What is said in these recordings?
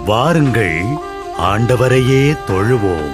வாருங்கள், ஆண்டவரையே தொழுவோம்.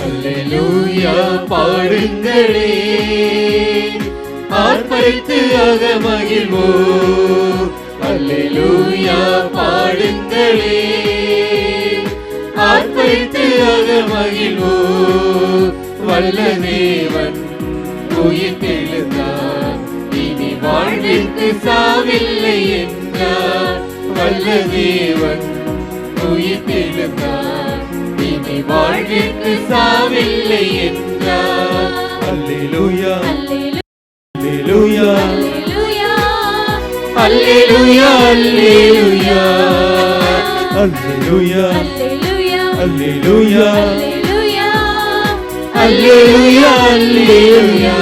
அல்லேலூயா பாடுங்களே, ஆர்ப்பரித்து அகமகிழ்வோம். அல்லேலூயா பாடுங்களே, ஆர்ப்பரித்து அகமகிழ்வோம். வல்ல தேவன் உயிர்த்தெழுந்தார், இனி வாழ்விற்கு சாவில்லை என்றார். வல்ல தேவன் உயிர்த்தெழுந்தார், இனி வாழ்விற்கு சாவில்லை என்றார். அல்லேலூயா அல்லேலூயா அல்லேலூயா அல்லேலூயா அல்லேலூயா அல்லேலூயா அல்லேலூயா அல்லேலூயா அல்லேலூயா.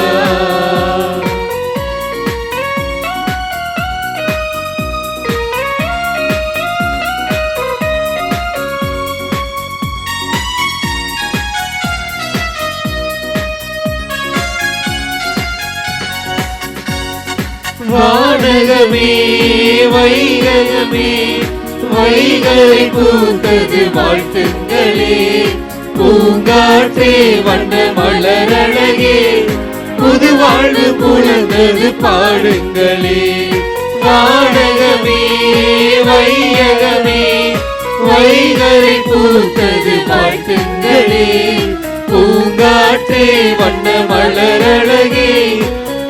வானகமே வைககமே, வைகரை பூத்தது வாழ்த்துங்களே. பூங்காற்றே வண்ண மலரழகே, புது வாழ்வு புலர்ந்தது பாடுங்களே. வானகமே வையகமே, வைகரை பூத்தது வாழ்த்துங்களே. பூங்காற்றே வண்ண மலரழகே,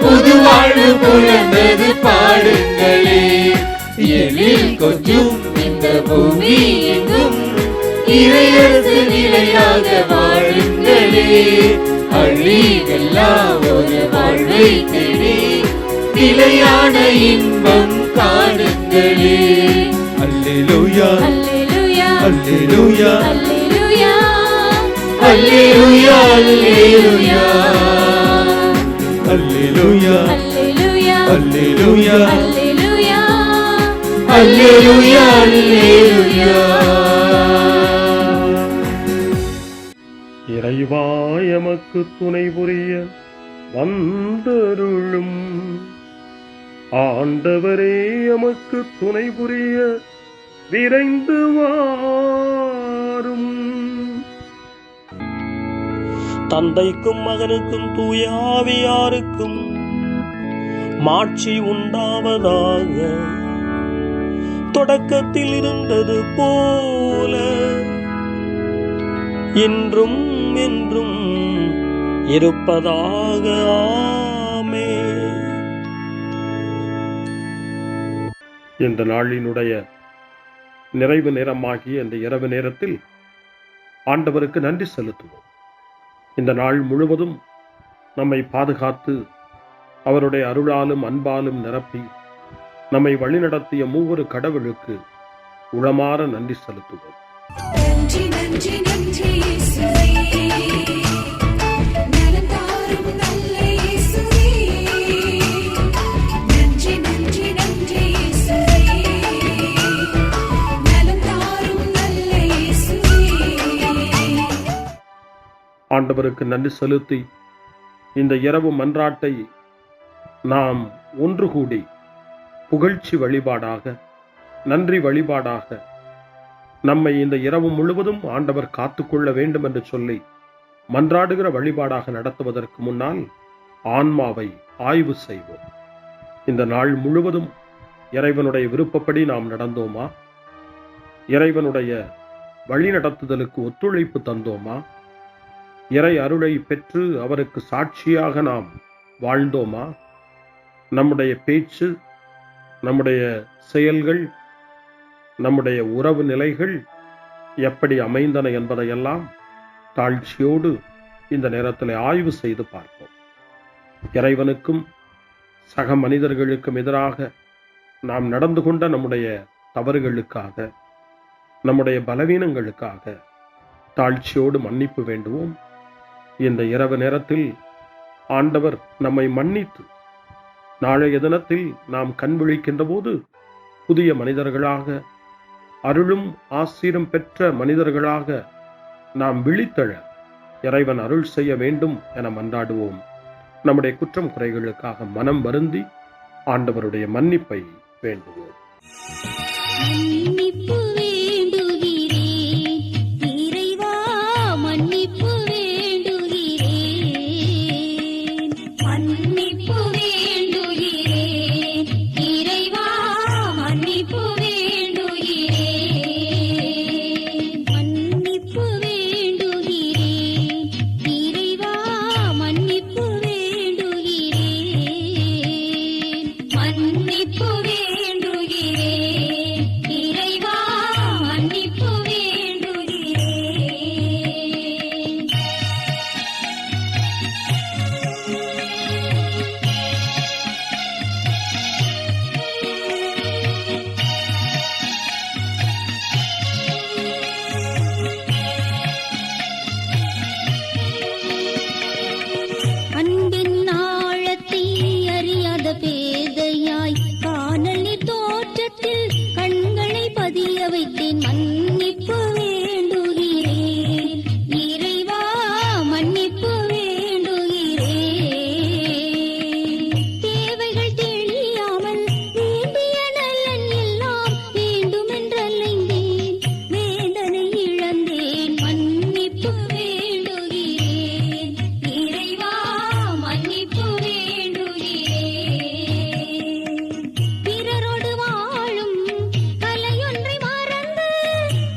புது வாழ்வு புலர்ந்தது பாடுங்களே. எழில் கொஞ்சும் இந்த பூமி எங்கும் இறையரசு நிலையாக வாழுங்களே. அழிவெல்லா ஒரு வாழ்வை தேடி நிலையான இன்பம் காணுங்களே. அல்லேலூயா அல்லேலூயா அல்லேலூயா அல்லேலூயா அல்லேலூயா அல்லேலூயா அல்லேலூயா அல்லேலூயா அல்லேலூயா அல்லேலூயா. இறைவா எமக்கு துணை புரிய வந்தருளும். ஆண்டவரே எமக்கு துணை புரிய விரைந்து வாரும். தந்தைக்கும் மகனுக்கும் தூய ஆவியாருக்கும் மாட்சி உண்டாவதாக. தொடக்கத்தில் இருந்தது போல இன்றும் என்றும் இருப்பதாக. ஆமென். இந்த நாளினுடைய நிறைவு நேரமாகிய இந்த இரவு நேரத்தில் ஆண்டவருக்கு நன்றி செலுத்துவோம். இந்த நாள் முழுவதும் நம்மை பாதுகாத்து அவருடைய அருளாலும் அன்பாலும் நிரப்பி நம்மை வழிநடத்திய மூவொரு கடவுளுக்கு உளமாற நன்றி செலுத்துவோம். நன்றி நன்றி நன்றி இயேசுவே, நலம் தாரும் நல்ல இயேசுவே. நன்றி நன்றி நன்றி இயேசுவே, நலம் தாரும் நல்ல இயேசுவே. ஆண்டவருக்கு நன்றி செலுத்தி இந்த இரவு மன்றாட்டை நாம் ஒன்று கூடி புகழ்ச்சி வழிபாடாக, நன்றி வழிபாடாக நம்மை இந்த இரவு முழுவதும் ஆண்டவர் காத்துக்கொள்ள வேண்டும் என்று சொல்லி மன்றாடுகிற வழிபாடாக நடத்துவதற்கு முன்னால் ஆன்மாவை ஆய்வு செய்வோம். இந்த நாள் முழுவதும் இறைவனுடைய விருப்பப்படி நாம் நடந்தோமா? இறைவனுடைய வழிநடத்துதலுக்கு ஒத்துழைப்பு தந்தோமா? இறை அருளை பெற்று அவருக்கு சாட்சியாக நாம் வாழ்ந்தோமா? நம்முடைய பேச்சு, நம்முடைய செயல்கள், நம்முடைய உறவு நிலைகள் எப்படி அமைந்தன என்பதையெல்லாம் தாழ்ச்சியோடு இந்த நேரத்தில் ஆய்வு செய்து பார்ப்போம். இறைவனுக்கும் சக மனிதர்களுக்கும் எதிராக நாம் நடந்து கொண்ட நம்முடைய தவறுகளுக்காக, நம்முடைய பலவீனங்களுக்காக தாழ்ச்சியோடு மன்னிப்பு வேண்டுவோம். இந்த இரவு நேரத்தில் ஆண்டவர் நம்மை மன்னித்து நாளைய தினத்தில் நாம் கண் விழிக்கின்ற போது புதிய மனிதர்களாக, அருளும் ஆசீரும் பெற்ற மனிதர்களாக நாம் விழித்தெழ இறைவன் அருள் செய்ய வேண்டும் என மன்றாடுவோம். நம்முடைய குற்றம் குறைகளுக்காக மனம் வருந்தி ஆண்டவருடைய மன்னிப்பை வேண்டுவோம். மன்னிப்பு வேண்டுகிறேன் இறைவா, மன்னிப்பு வேண்டுகிறேன். மன்னிப்பு வேண்டுகிறேன் இறைவா, மன்னிப்பு வேண்டுகிறேன். மன்னிப்பு வேண்டுகிறேன் இறைவா, மன்னிப்பு வேண்டுகிறேன். மன்னிப்பு வேண்டுகிறேன் இறைவா, மன்னிப்பு வேண்டுகிறேன். அன்பின் ஆழத்தை அறியாத பேதையாய் காணல் நீர் தோற்றத்தில் கண்களை பதிய வைத்தேன். மன்னிப்பு வேண்டுகிறேன் இறைவா, மன்னிப்பு வேண்டுகிறேன். தேவைகள் தெளியாமல் வேண்டிய நலன் எல்லாம் வேண்டுமென்றலைந்தேன், வேதனை இழந்தேன். மன்னிப்பு வேண்டுகிறேன் இறைவா, மன்னிப்பு வேண்டுகிறேன். பிறரோடு வாழும் கலையொன்றை மறந்து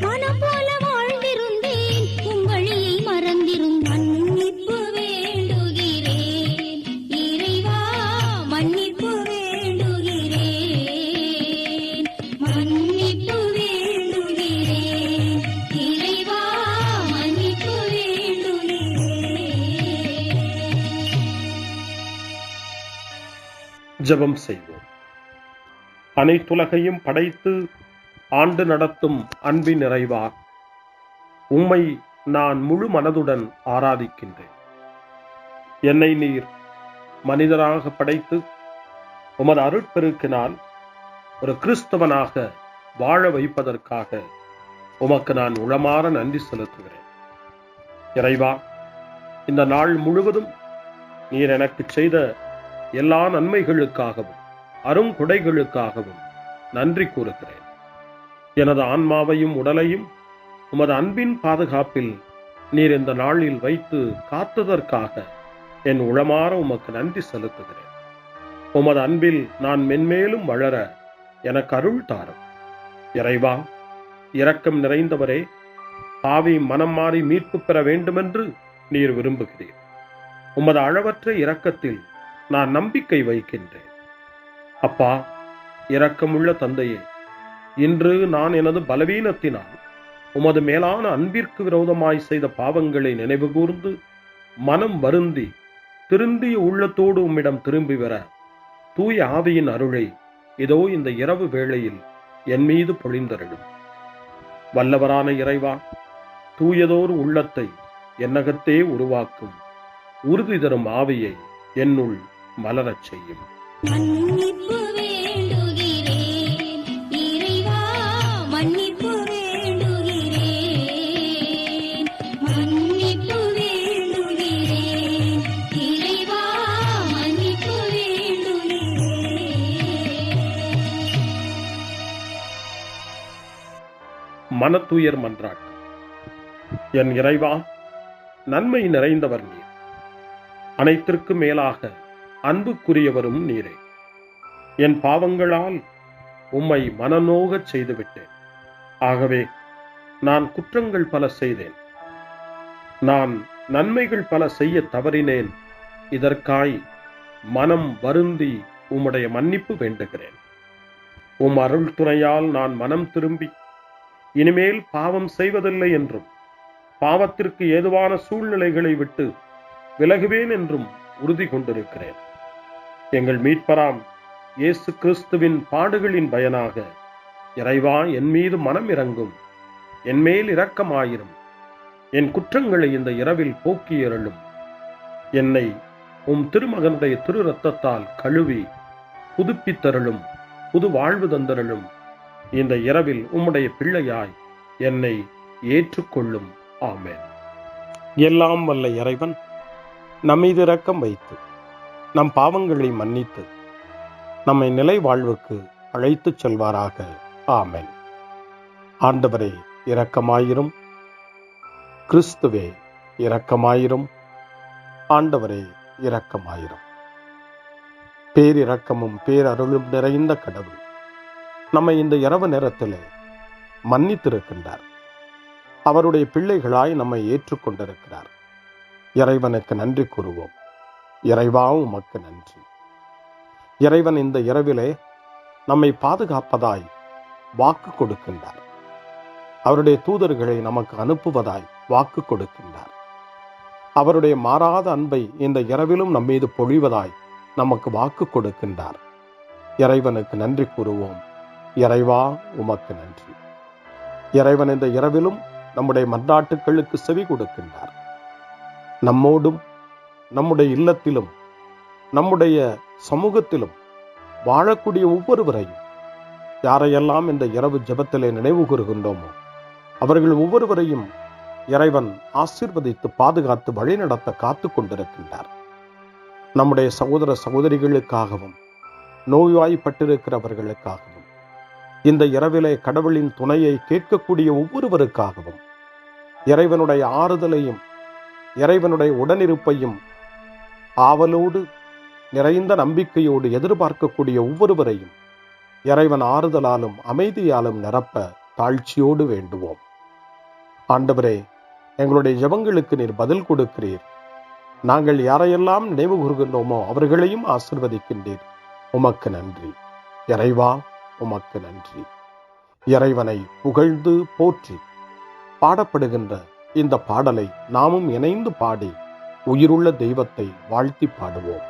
மனம் போல வாழ்ந்திருந்தேன், உம் வழியை மறந்திரும். மன்னிப்பு வேண்டுகிறேன் இறைவா, மன்னிப்பு வேண்டுகிறேன். மன்னிப்பு வேண்டுகிறேன் இறைவா, மன்னிப்பு வேண்டுகிறேன். ஜெபம் செய்வோம். அனைத்துலகையும் படைத்து ஆண்டு நடத்தும் அன்பின் நிறைவா, உம்மை நான் முழு மனதுடன் ஆராதிக்கின்றேன். என்னை நீர் மனிதராக படைத்து உமது அருட்பெருக்கினால் ஒரு கிறிஸ்தவனாக வாழ வைப்பதற்காக உமக்கு நான் உளமாற நன்றி செலுத்துகிறேன். இறைவா, இந்த நாள் முழுவதும் நீர் எனக்கு செய்த எல்லா நன்மைகளுக்காகவும் அருங்கொடைகளுக்காகவும் நன்றி கூறுகிறேன். எனது ஆன்மாவையும் உடலையும் உமது அன்பின் பாதுகாப்பில் நீர் இந்த நாளில் வைத்து காத்ததற்காக என் உளமாற உமக்கு நன்றி செலுத்துகிறேன். உமது அன்பில் நான் மென்மேலும் வளர எனக்கு அருள் தாரும். இறைவா, இரக்கம் நிறைந்தவரே, பாவி மனம் மாறி மீட்பு பெற வேண்டுமென்று நீர் விரும்புகிறீர். உமது அளவற்ற இரக்கத்தில் நான் நம்பிக்கை வைக்கின்றேன். அப்பா, இரக்கமுள்ள தந்தையே, இன்று நான் எனது பலவீனத்தினால் உமது மேலான அன்பிற்கு விரோதமாய் செய்த பாவங்களை நினைவு கூர்ந்து மனம் வருந்தி திருந்திய உள்ளத்தோடு உம்மிடம் திரும்பி வர தூய ஆவியின் அருளை இதோ இந்த இரவு வேளையில் என் மீது பொழிந்தருளும். வல்லவரான இறைவா, தூயதோர் உள்ளத்தை என்னகத்தே உருவாக்கும் உறுதி தரும் ஆவியை என்னுள் மலரச் செய்யும். மன்னிப்பு வேண்டுகிறேன் இறைவா, மன்னிப்பு வேண்டுகிறேன், மன்னிப்பு வேண்டுகிறேன் இறைவா, மன்னிப்பு வேண்டுகிறேன். மனத்துயர் மன்றாட்டு. என் இறைவா, நன்மை நிறைந்தவர் நீர், அனைத்திற்கு மேலாக அன்புக்குரியவரும் நீரே. என் பாவங்களால் உம்மை மனநோகச் செய்துவிட்டேன். ஆகவே நான் குற்றங்கள் பல செய்தேன், நான் நன்மைகள் பல செய்ய தவறினேன். இதற்காய் மனம் வருந்தி உம்முடைய மன்னிப்பு வேண்டுகிறேன். உம் அருள் துணையால் நான் மனம் திரும்பி இனிமேல் பாவம் செய்வதில்லை என்றும் பாவத்திற்கு ஏதுவான சூழ்நிலைகளை விட்டு விலகுவேன் என்றும் உறுதி கொண்டிருக்கிறேன். எங்கள் மீட்பராம் இயேசு கிறிஸ்துவின் பாடுகளின் பயனாக இறைவா, என் மீது மனம் இறங்கும், என் மேல் இரக்கமாயிரும். என் குற்றங்களை இந்த இரவில் போக்கியருளும். என்னை உம் திருமகனுடைய திரு இரத்தத்தால் கழுவி புதுப்பித்தருளும், புது வாழ்வு தந்தருளும். இந்த இரவில் உம்முடைய பிள்ளையாய் என்னை ஏற்றுக்கொள்ளும். ஆமென். எல்லாம் வல்ல இறைவன் நம்மீது இரக்கம் வைத்து நம் பாவங்களை மன்னித்து நம்மை நிலை வாழ்வுக்கு அழைத்துச் செல்வாராக. ஆமென். ஆண்டவரே இரக்கமாயிரும். கிறிஸ்துவே இரக்கமாயிரும். ஆண்டவரே இரக்கமாயிரும். பேரிரக்கமும் பேரருளும் நிறைந்த கடவுள் நம்மை இந்த இரவு நேரத்திலே மன்னித்திருக்கின்றார். அவருடைய பிள்ளைகளாய் நம்மை ஏற்றுக்கொண்டிருக்கிறார். இறைவனுக்கு நன்றி கூறுவோம். இறைவா, உமக்கு நன்றி. இறைவன் இந்த இரவிலே நம்மை பாதுகாப்பதாய் வாக்கு கொடுக்கின்றார். அவருடைய தூதர்களை நமக்கு அனுப்புவதாய் வாக்கு கொடுக்கின்றார். அவருடைய மாறாத அன்பை இந்த இரவிலும் நம்மீது பொழிவதாய் நமக்கு வாக்கு கொடுக்கின்றார். இறைவனுக்கு நன்றி கூறுவோம். இறைவா, உமக்கு நன்றி. இறைவன் இந்த இரவிலும் நம்முடைய மன்றாட்டுக்களுக்கு செவி கொடுக்கின்றார். நம்மோடும் நம்முடைய இல்லத்திலும் நம்முடைய சமூகத்திலும் வாழக்கூடிய ஒவ்வொருவரையும், யாரையெல்லாம் இந்த இரவு ஜெபத்திலே நினைவு கூறுகின்றோமோ அவர்கள் ஒவ்வொருவரையும் இறைவன் ஆசீர்வதித்து பாதுகாத்து வழிநடத்த காத்து கொண்டிருக்கின்றார். நம்முடைய சகோதர சகோதரிகளுக்காகவும் நோய்வாய்ப்பட்டிருக்கிறவர்களுக்காகவும் இந்த இரவிலே கடவுளின் துணையை கேட்கக்கூடிய ஒவ்வொருவருக்காகவும் இறைவனுடைய ஆறுதலையும் இறைவனுடைய உடனிருப்பையும் ஆவலோடு நிறைந்த நம்பிக்கையோடு எதிர்பார்க்கக்கூடிய ஒவ்வொருவரையும் இறைவன் ஆறுதலாலும் அமைதியாலும் நிரப்ப தாழ்ச்சியோடு வேண்டுவோம். ஆண்டவரே, எங்களுடைய ஜெபங்களுக்கு நீர் பதில் கொடுக்கிறீர். நாங்கள் யாரையெல்லாம் நினைவு கூறுகின்றோமோ அவர்களையும் ஆசீர்வதிக்கின்றீர். உமக்கு நன்றி. இறைவா, உமக்கு நன்றி. இறைவனை புகழ்ந்து போற்றி பாடப்படுகின்ற இந்த பாடலை நாமும் இணைந்து பாடி உயிருள்ள தெய்வத்தை வாழ்த்தி பாடுவோம்.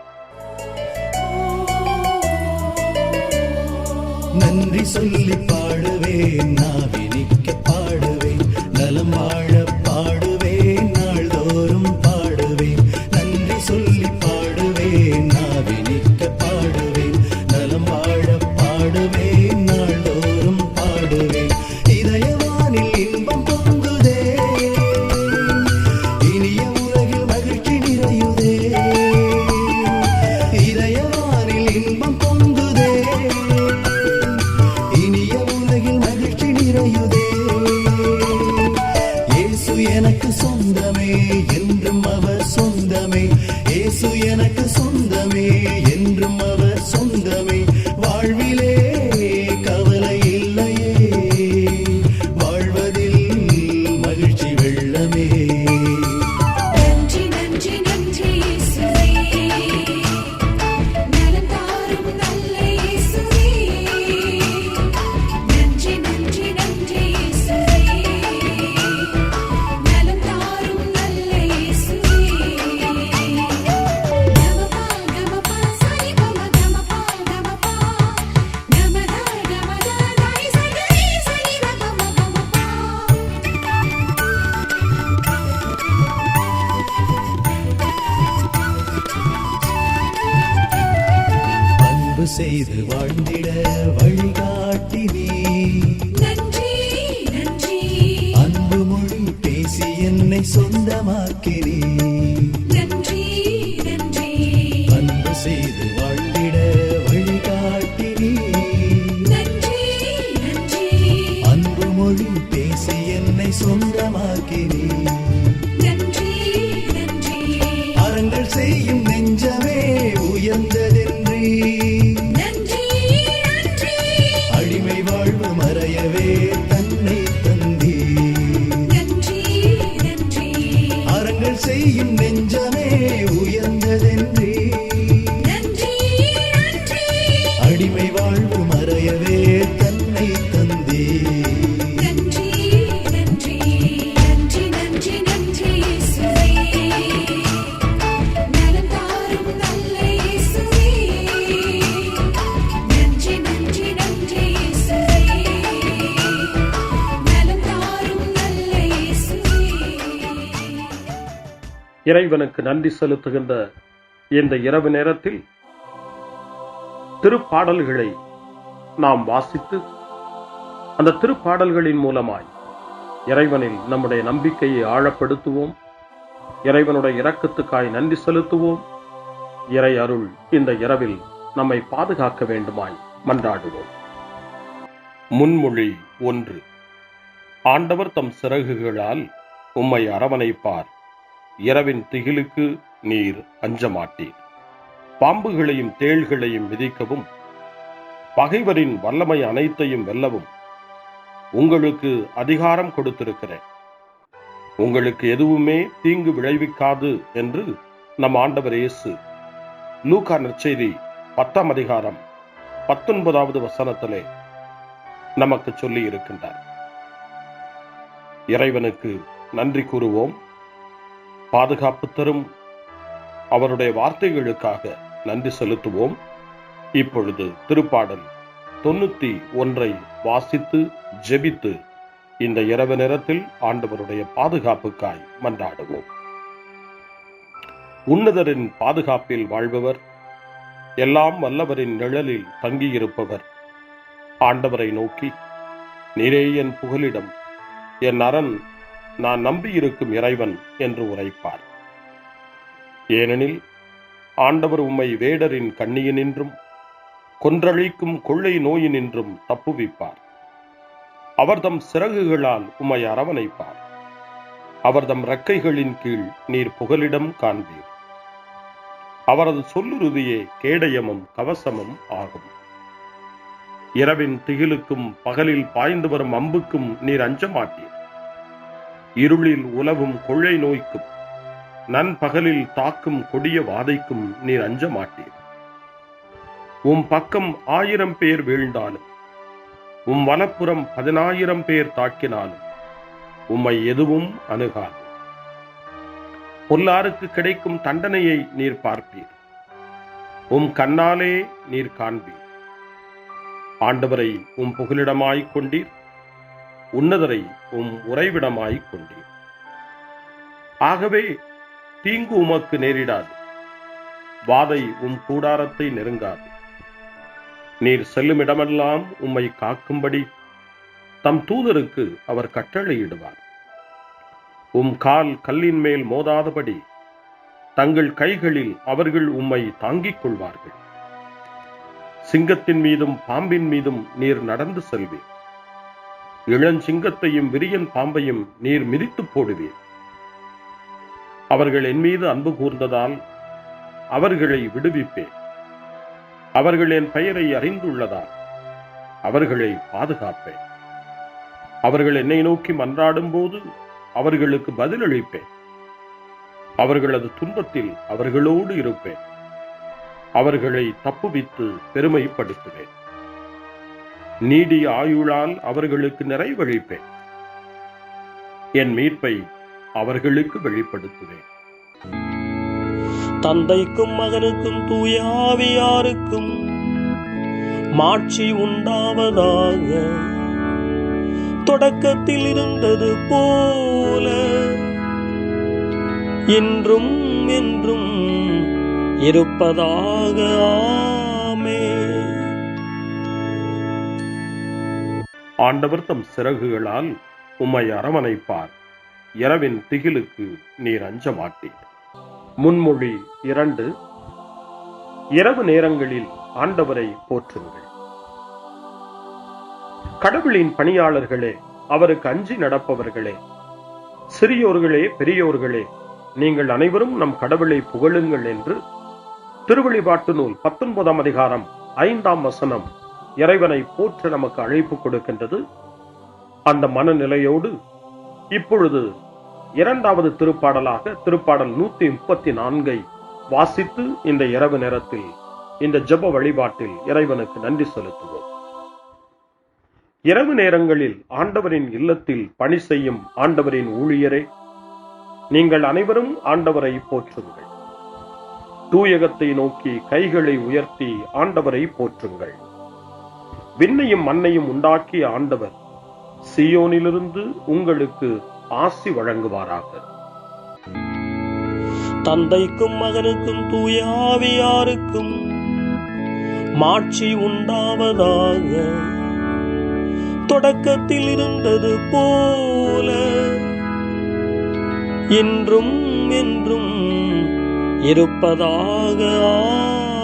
நன்றி சொல்லி பாடுவேன், நாவினிக்க பாடுவேன், நலம் வாழ பாடுவேன், நாள்தோறும் பாடுவேன். நன்றி சொல்லி பாடுவேன், நாவினிக்க பாடுவேன், நலம் வாழ பாடுவேன், நாள்தோறும் பாடுவேன். இதயவானில் இன்பம் பொங்குதே, இனிய உலகில் மகிழ்ச்சி நிறையுதே. இதயவானில் இன்பம் பொங்குதே, இனிய உலகில் மகிழ்ச்சி நிறையுதே. இயேசு எனக்கு சொந்தமே, என்றும் அவர் சொந்தமே. இயேசு எனக்கு சொந்தமே, என்றும் அவர் சொந்தமே. வாழ்விலே கவலை இல்லையே, வாழ்வதில் மகிழ்ச்சி அன்பு செய்து வாழ்ந்திட வழிகாட்டினே. நன்றி நன்றி அன்பு மொழி பேசி என்னை சொந்தமாக்கினே. நன்றி நன்றி அன்பு செய்து வாழ்ந்திட வழிகாட்டினே. நன்றி நன்றி அன்பு மொழி பேசி என்னை சொந்தமாக்கினே. நன்றி நன்றி அறங்கள் செய்யும் நெஞ்சமே உயர்ந்ததென்றே. நன்றி நன்றி அடிமை வாழ்வு மறையவே தன்னை தந்தே. நன்றி நன்றி அறங்கள் செய்யும் நெஞ்சமே உயர்ந்ததென்றே. நன்றி நன்றி அடிமை வாழ்வு மறையவே தன்னை தந்தே. நன்றி நன்றி நன்றி நன்றி நன்றி இயேசுவே நலம் தாரும் நல்ல இயேசுவே நன்றி நன்றி நன்றி இயேசுவே நலம் தாரும் நல்ல இயேசுவே. இறைவனுக்கு நன்றி செலுத்துகின்ற இந்த இரவு நேரத்தில் திருப்பாடல்களை நாம் வாசித்து அந்த திருப்பாடல்களின் மூலமாய் இறைவனில் நம்முடைய நம்பிக்கையை ஆழப்படுத்துவோம். இறைவனுடைய இரக்கத்துக்காய் நன்றி செலுத்துவோம். இறை அருள் இந்த இரவில் நம்மை பாதுகாக்க வேண்டுமாய் மன்றாடுவோம். முன்மொழி 1. ஆண்டவர் தம் சிறகுகளால் உம்மை அரவணைப்பார். இரவின் திகிலுக்கு நீர் அஞ்சமாட்டீர். பாம்புகளையும் தேள்களையும் மிதிக்கவும் பகைவரின் வல்லமை அனைத்தையும் வெல்லவும் உங்களுக்கு அதிகாரம் கொடுத்திருக்கிறேன். உங்களுக்கு எதுவுமே தீங்கு விளைவிக்காது என்று நம் ஆண்டவர் இயேசு லூக்கா நற்செய்தி 10ஆம் அதிகாரம் 19வது வசனத்திலே நமக்கு சொல்லி இருக்கின்றார். இறைவனுக்கு நன்றி கூறுவோம். பாதுகாப்பு தரும் அவருடைய வார்த்தைகளுக்காக நன்றி செலுத்துவோம். இப்பொழுது திருப்பாடல் 91 வாசித்து ஜெபித்து இந்த இரவு நேரத்தில் ஆண்டவருடைய பாதுகாப்புக்காய் மன்றாடுவோம். உன்னதரின் பாதுகாப்பில் வாழ்பவர், எல்லாம் வல்லவரின் நிழலில் தங்கியிருப்பவர் ஆண்டவரை நோக்கி, நீரே என் புகலிடம், என் அரண், நான் நம்பியிருக்கும் இறைவன் என்று உரைப்பார். ஏனெனில் ஆண்டவர் உம்மை வேடரின் கண்ணியினின்றும் கொன்றழிக்கும் கொள்ளை நோயினின்றும் தப்புவிப்பார். அவர் தம் சிறகுகளால் உம்மை அரவணைப்பார். அவர் தம் இறக்கைகளின் கீழ் நீர் புகலிடம் காண்பீர். அவரது சொல்லுறுதியே கேடயமும் கவசமும் ஆகும். இரவின் திகிலுக்கும் பகலில் பாய்ந்து வரும் அம்புக்கும் நீர் அஞ்சமாட்டீர். இருளில் உலவும் கொள்ளை நோய்க்கும் நண்பகலில் தாக்கும் கொடிய வாதைக்கும் நீர் அஞ்ச மாட்டீர். உம் பக்கம் 1000 பேர் வீழ்ந்தாலும் உம் வலப்புறம் 10,000 பேர் தாக்கினாலும் உம்மை எதுவும் அணுகாது. பொல்லாருக்கு கிடைக்கும் தண்டனையை நீர் பார்ப்பீர். உம் கண்ணாலே நீர் காண்பீர். ஆண்டவரை உம் புகலிடமாய்க் கொண்டீர். உன்னதரை உம் உறைவிடமாய்க் கொண்டீர். ஆகவே தீங்கு உமக்கு நேரிடாது. வாதை உம் கூடாரத்தை நெருங்காது. நீர் செல்லும் இடமெல்லாம் உம்மை காக்கும்படி தம் தூதருக்கு அவர் கட்டளையிடுவார். உம் கால் கல்லின் மேல் மோதாதபடி தங்கள் கைகளில் அவர்கள் உம்மை தாங்கிக் கொள்வார்கள். சிங்கத்தின் மீதும் பாம்பின் மீதும் நீர் நடந்து செல்வீர். இளஞ்சிங்கத்தையும் விரியன் பாம்பையும் நீர் மிதித்து போடுவீர். அவர்கள் என் மீது அன்பு கூர்ந்ததால் அவர்களை விடுவிப்பேன். அவர்கள் என் பெயரை அறிந்துள்ளதால் அவர்களை பாதுகாப்பேன். அவர்கள் என்னை நோக்கி மன்றாடும் போது அவர்களுக்கு பதிலளிப்பேன். அவர்களது துன்பத்தில் அவர்களோடு இருப்பேன். அவர்களை தப்புவித்து பெருமைப்படுத்துவேன். நீடிய ஆயுளால் அவர்களுக்கு நிறைவளிப்பேன். என் மீட்பை அவர்களுக்கு வெளிப்படுத்துவேன். தந்தைக்கும் மகனுக்கும் தூய ஆவியாருக்கும் மாட்சி உண்டாவதாக. தொடக்கத்தில் இருந்தது போல இன்றும் என்றும் இருப்பதாக. ஆமென். ஆண்டவர் தம் சிறகுகளால் உம்மை அரவணைப்பார். இரவின் திகிலுக்கு நீர் அஞ்ச மாட்டீர். முன்மொழி 2. இரவு நேரங்களில் ஆண்டவரை போற்றுங்கள். கடவுளின் பணியாளர்களே, அவருக்கு அஞ்சி நடப்பவர்களே, சிறியோர்களே பெரியோர்களே, நீங்கள் அனைவரும் நம் கடவுளை புகழுங்கள் என்று திருவெளிப்பாட்டு நூல் 19ஆம் அதிகாரம் 5ஆம் வசனம் இறைவனை போற்ற நமக்கு அழைப்பு கொடுக்கின்றது. அந்த மனநிலையோடு இப்பொழுது 2வது திருப்பாடலாக திருப்பாடல் 134 வாசித்து இந்த இரவு நேரத்தில் இந்த ஜெப வழிபாட்டில் இறைவனுக்கு நன்றி செலுத்துவோம். இரவு நேரங்களில் ஆண்டவரின் இல்லத்தில் பணி செய்யும் ஆண்டவரின் ஊழியரே, நீங்கள் அனைவரும் ஆண்டவரை போற்றுங்கள். தூயகத்தை நோக்கி கைகளை உயர்த்தி ஆண்டவரை போற்றுங்கள். விண்ணையும் மண்ணையும் உண்டாக்கிய ஆண்டவர் சீயோனிலிருந்து உங்களுக்கு ஆசி வழங்குவாராக. தந்தைக்கும் மகனுக்கும் தூய ஆவியாருக்கும் மாட்சி உண்டாவதாக. தொடக்கத்தில் இருந்தது போல இன்றும் என்றும் இருப்பதாக.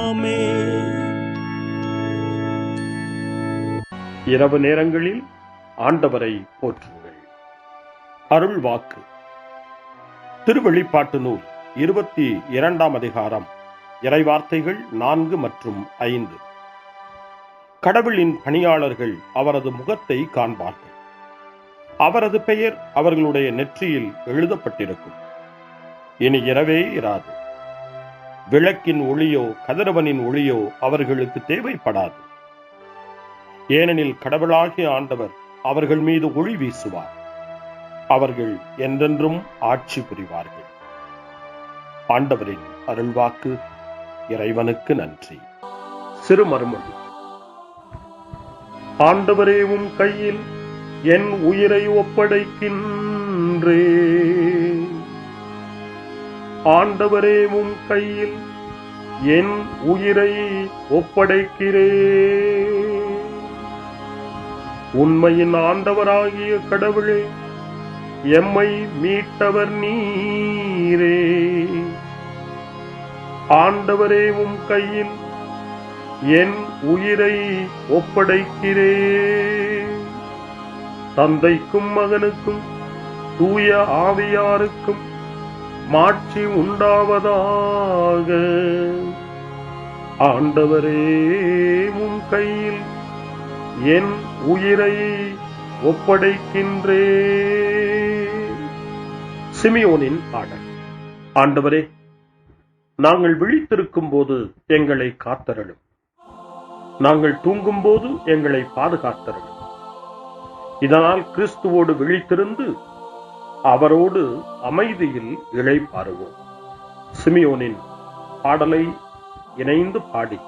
ஆமென். இரவு நேரங்களில் ஆண்டவரை போற்றுங்கள். அருள் வாக்கு. திருவெளிப்பாட்டு நூல் 22ஆம் அதிகாரம் இறைவார்த்தைகள் 4 மற்றும் 5. கடவுளின் பணியாளர்கள் அவரது முகத்தை காண்பார்கள். அவரது பெயர் அவர்களுடைய நெற்றியில் எழுதப்பட்டிருக்கும். இனி இரவே இராது. விளக்கின் ஒளியோ கதிரவனின் ஒளியோ அவர்களுக்கு தேவைப்படாது. ஏனெனில் கடவுளாகிய ஆண்டவர் அவர்கள் மீது ஒளி வீசுவார். அவர்கள் என்றென்றும் ஆட்சி புரிவார்கள். ஆண்டவரின் அருள்வாக்கு. இறைவனுக்கு நன்றி. சிறு மறுமொழி. ஆண்டவரே, உம் கையில் என் உயிரை ஒப்படைக்கின்றேன். ஆண்டவரே, உம் கையில் என் உயிரை ஒப்படைக்கிறேன். உண்மையின் ஆண்டவராகிய கடவுளே, எம்மை மீட்டவர் நீரே. ஆண்டவரே, உம் கையில் என் உயிரை ஒப்படைக்கிறேன். தந்தைக்கும் மகனுக்கும் தூய ஆவியாருக்கும் மாட்சி உண்டாவதாக. ஆண்டவரே, உம் கையில் என் உயிரை ஒப்படைக்கின்றேன். சிமியோனின் பாடல். ஆண்டவரே, நாங்கள் விழித்திருக்கும் போது எங்களை காத்தருளும். நாங்கள் தூங்கும் போது எங்களை பாதுகாத்தருளும். இதனால் கிறிஸ்துவோடு விழித்திருந்து அவரோடு அமைதியில் இளைப்பாறுவோம். சிமியோனின் பாடலை இணைந்து பாடி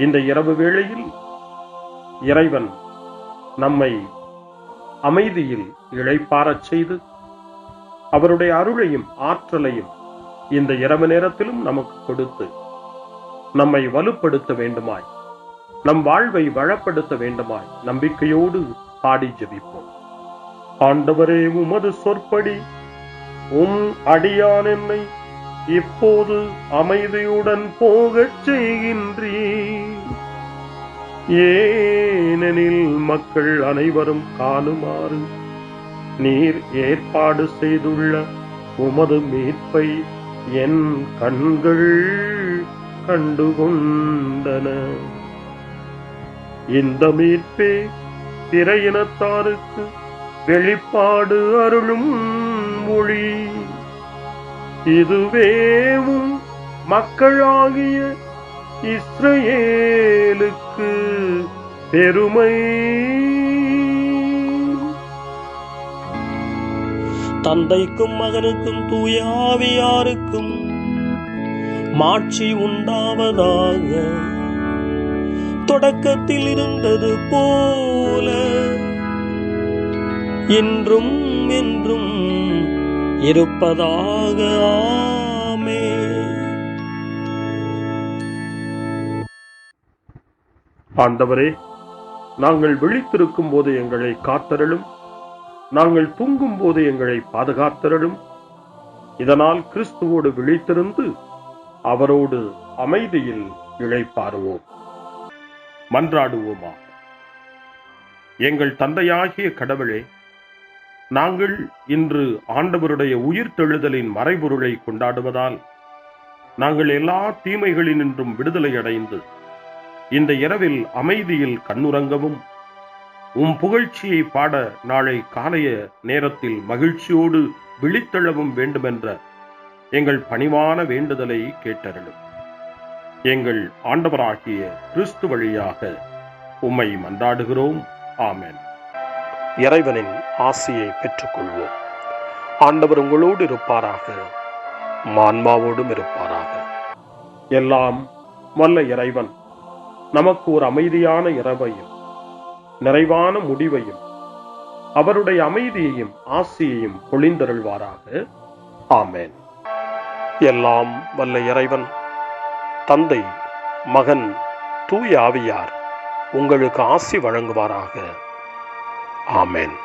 இந்த இரவு வேளையில் இறைவன் நம்மை அமைதியில் இளைப்பாறச் செய்து அவருடைய அருளையும் ஆற்றலையும் இந்த இரவு நேரத்திலும் நமக்கு கொடுத்து நம்மை வலுப்படுத்த வேண்டுமாய், நம் வாழ்வை வளப்படுத்த வேண்டுமாய் நம்பிக்கையோடு பாடி ஜெபிப்போம். ஆண்டவரே, உமது சொற்படி உம் அடியான் என்னை இப்போது அமைதியுடன் போகச் செய்கின்றீர். ஏனெனில் மக்கள் அனைவரும் காணுமாறு நீர் ஏற்பாடு செய்துள்ள உமது மீட்பை என் கண்கள் கண்டுகொண்டன. இந்த மீட்பே பிற இனத்தாருக்கு வெளிப்பாடு அருளும் மொழி. இதுவேவும் மக்களாகிய இஸ்ரவேலுக்கு பெருமை. தந்தைக்கும் மகனுக்கும் தூய ஆவியாருக்கும் மாட்சி உண்டாவதாக. தொடக்கத்தில் இருந்தது போல இன்றும் என்றும் இருப்பதாக. ஆமென். ஆண்டவரே, நாங்கள் விழித்திருக்கும் போது எங்களை காத்தருளும், நாங்கள் தூங்கும் போது எங்களை பாதுகாத்தருளும். இதனால் கிறிஸ்துவோடு விழித்திருந்து அவரோடு அமைதியில் இளைப்பாறுவோம். மன்றாடுவோமா. எங்கள் தந்தையாகிய கடவுளே, நாங்கள் இன்று ஆண்டவருடைய உயிர்த்தெழுதலின் மறைபொருளை கொண்டாடுவதால் நாங்கள் எல்லா தீமைகளினின்றும் விடுதலை அடைந்து இந்த இரவில் அமைதியில் கண்ணுறங்கவும் உம் புகழ்ச்சியை பாட நாளை காலைய நேரத்தில் மகிழ்ச்சியோடு விழித்தெழவும் வேண்டுமென்ற எங்கள் பணிவான வேண்டுதலை கேட்டருளும். எங்கள் ஆண்டவராகிய கிறிஸ்து வழியாக உம்மை மன்றாடுகிறோம். ஆமென். இறைவனின் ஆசியை பெற்றுக்கொள்வோம். ஆண்டவர் உங்களோடு இருப்பாராக, ஆன்மாவோடும் இருப்பாராக. எல்லாம் வல்ல இறைவன் நமக்கு ஒரு அமைதியான இரவையும் நிறைவான முடிவையும் அவருடைய அமைதியையும் ஆசியையும் பொழிந்தருள்வாராக. ஆமென். எல்லாம் வல்ல இறைவன் தந்தை, மகன், தூய ஆவியார் உங்களுக்கு ஆசி வழங்குவாராக. ஆமென்.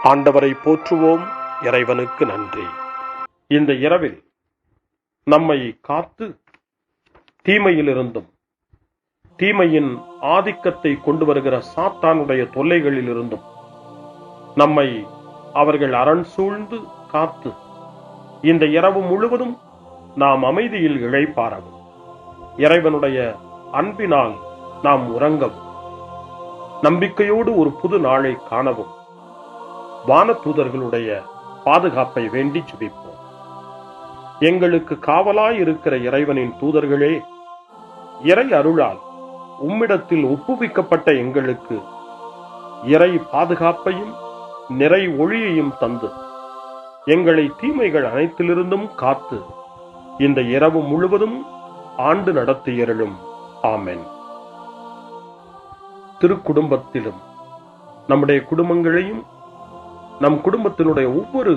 ஆண்டவரை போற்றுவோம். இறைவனுக்கு நன்றி. இந்த இரவில் நம்மை காத்து தீமையிலிருந்தும் தீமையின் ஆதிக்கத்தை கொண்டு வருகிற சாத்தானுடைய தொல்லைகளிலிருந்தும் நம்மை அவர்கள் அரண் சூழ்ந்து காத்து இந்த இரவு முழுவதும் நாம் அமைதியில் இளைப்பாறவும், இறைவனுடைய அன்பினால் நாம் உறங்கவும், நம்பிக்கையோடு ஒரு புது நாளை காணவும் வானதூதர்களுடைய பாதுகாப்பை வேண்டி ஜெபிப்போம். எங்களுக்கு காவலாய் இருக்கிற இறைவனின் தூதர்களே, இறை அருளால் உம்மிடத்தில் ஒப்புவிக்கப்பட்ட எங்களுக்கு இறை பாதுகாப்பையும் நிறை ஒளியையும் தந்து எங்களை தீமைகள் அனைத்திலிருந்தும் காத்து இந்த இரவு முழுவதும் ஆண்டு நடத்தியருளும். ஆமென். திருக்குடும்பத்திலும் நம்முடைய குடும்பங்களையும் நம் குடும்பத்தினுடைய ஒவ்வொரு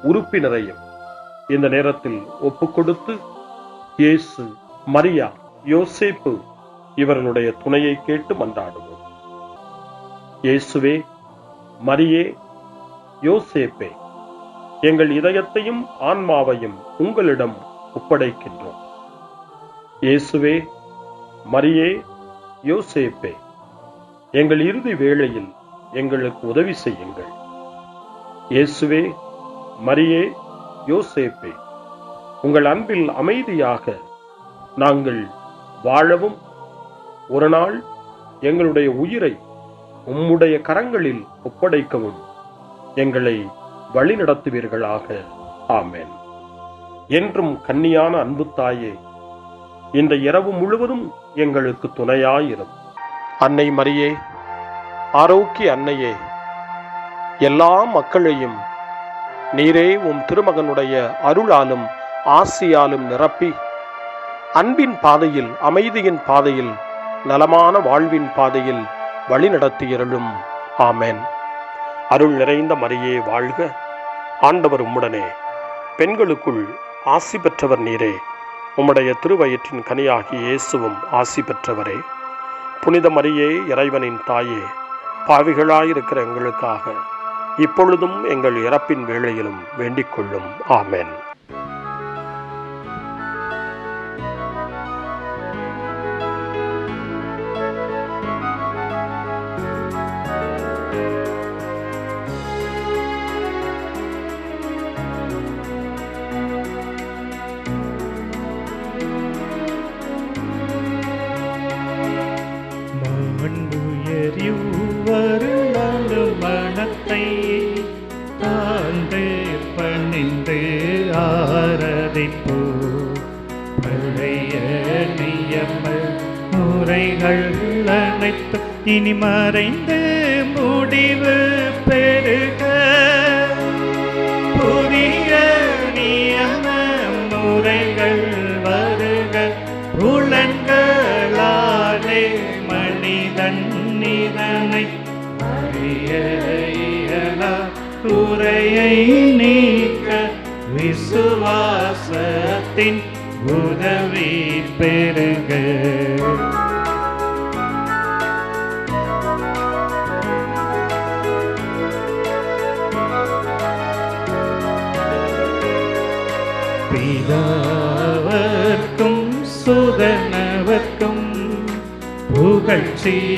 உறுப்பினரையும் இந்த நேரத்தில் ஒப்புக்கொடுத்து இயேசு, மரியா, யோசேப்பு இவர்களுடைய துணையை கேட்டு மன்றாடுவோம். இயேசுவே, மரியே, யோசேப்பே, எங்கள் இதயத்தையும் ஆன்மாவையும் உங்களிடம் ஒப்படைக்கின்றோம். இயேசுவே, மரியே, யோசேப்பே, எங்கள் இறுதி வேளையில் எங்களுக்கு உதவி செய்யுங்கள். இயேசுவே, மரியே, யோசேப்பே, உங்கள் அன்பில் அமைதியாக நாங்கள் வாழவும் ஒரு நாள் எங்களுடைய உயிரை உம்முடைய கரங்களில் ஒப்படைக்கவும் எங்களை வழிநடத்துவீர்களாக. ஆமென். என்றும் கன்னியான அன்பு தாயே, இந்த இரவு முழுவதும் எங்களுக்கு துணையாயிரும். அன்னை மரியே, ஆரோக்கிய அன்னையே, எல்லா மக்களையும் நீரே உம் திருமகனுடைய அருளாலும் ஆசியாலும் நிரப்பி அன்பின் பாதையில், அமைதியின் பாதையில், நலமான வாழ்வின் பாதையில் வழிநடத்தியருளும். ஆமென். அருள் நிறைந்த மரியே வாழ்க. ஆண்டவர் உம்முடனே, பெண்களுக்குள் ஆசி பெற்றவர் நீரே. உம்முடைய திருவயிற்றின் கனியாகிய இயேசுவும் ஆசி பெற்றவரே. புனித மரியே, இறைவனின் தாயே, பாவிகளாயிருக்கிற எங்களுக்காக இப்பொழுதும் எங்கள் இறப்பின் வேளையிலும் வேண்டிக் கொள்ளும். ஆமென். மனத்தை தாழ்ந்து பணிந்து ஆராதிப்போ. பழைய நியம முறைகள் அனைத்து இனி மறைந்து முடிவு பெறுக. புதிய நியம முறைகள் வருக. புலன்களாலே மனிதன் இதனை குறையை நீக்க விசுவாசத்தின் உதவி பெறுக. பிதாவர்க்கும் சுதனவர்க்கும் புகழ்ச்சியோடு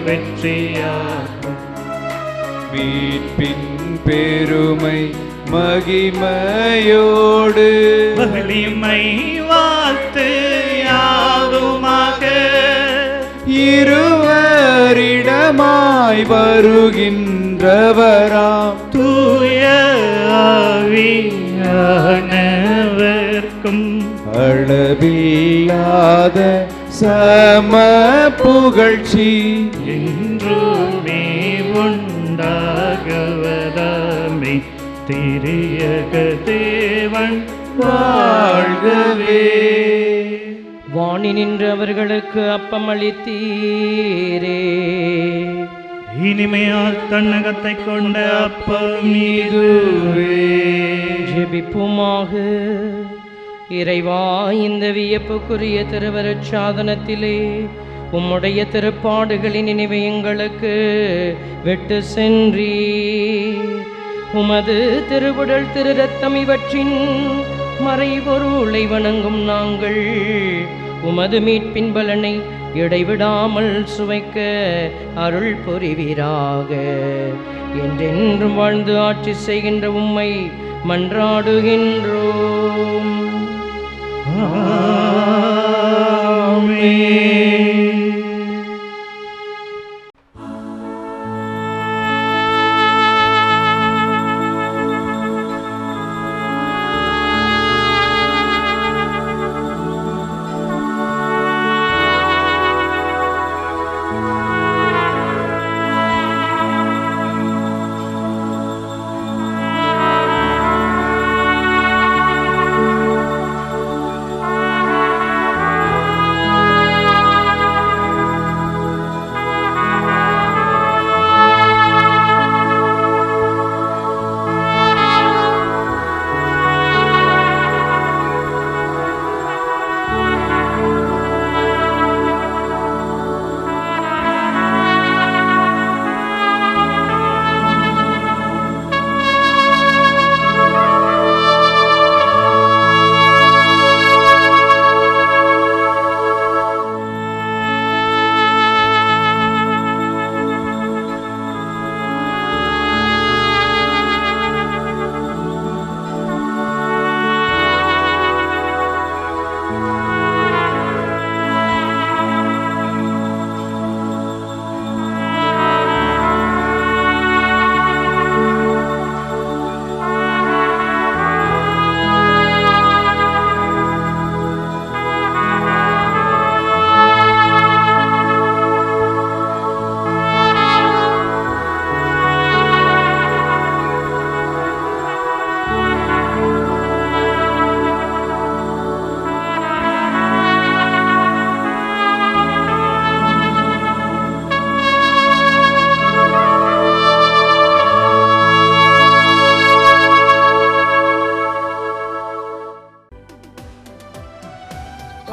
வெற்றியாகும். மீட்பின் பெருமை மகிமையோடு வலிமை வாழ்த்து யாதுமாக இருவரிடமாய் வருகின்றவராம் தூய ஆவியானவர்க்கும் அளவில்லாத சம புகழ்ச்சி என்றுமே உண்டாகவதாமே. திரியக தேவன் வாழ்கவே. வாணி நின்று அவர்களுக்கு அப்பம் அளித்தீரே. இனிமையால் தன்னகத்தை கொண்ட அப்பம் இதுவே. ஜெபிப்புமாக. இறைவா, இந்த வியப்புக்குரிய திருவருட் சாதனத்திலே உம்முடைய திருப்பாடுகளின் நினைவை எங்களுக்கு விட்டு சென்றீர். உமது திருவுடல் திரு ரத்தம் இவற்றின் மறைபொருளை வணங்கும் நாங்கள் உமது மீட்பின் பலனை இடைவிடாமல் சுவைக்க அருள் புரிவீராக. என்றென்றும் வாழ்ந்து ஆட்சி செய்கின்ற உம்மை மன்றாடுகின்றோம்.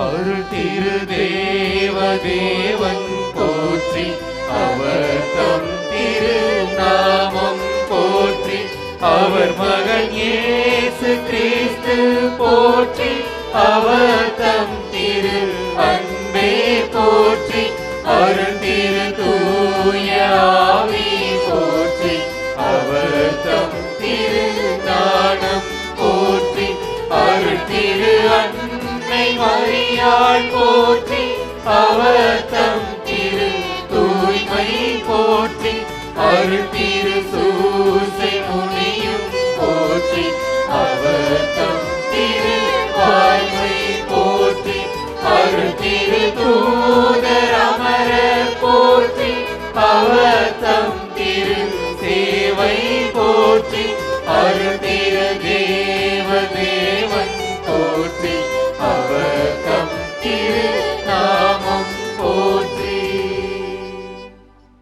அருள் திரு தேவன் போற்றி, அவர் தம் திரு நாமம் போற்றி, அவர் மகன் இயேசு கிறிஸ்து போற்றி, அவர் தம் திரு அன்பே போற்றி, அருள் திரு தூய ஆவி போற்றி, அவர் தம் திரு ஞானம் போற்றி, அருள் திரு அன்னை மரியாள் போற்றி, அவர் தம் திரு தூய்மை போற்றி, அருள்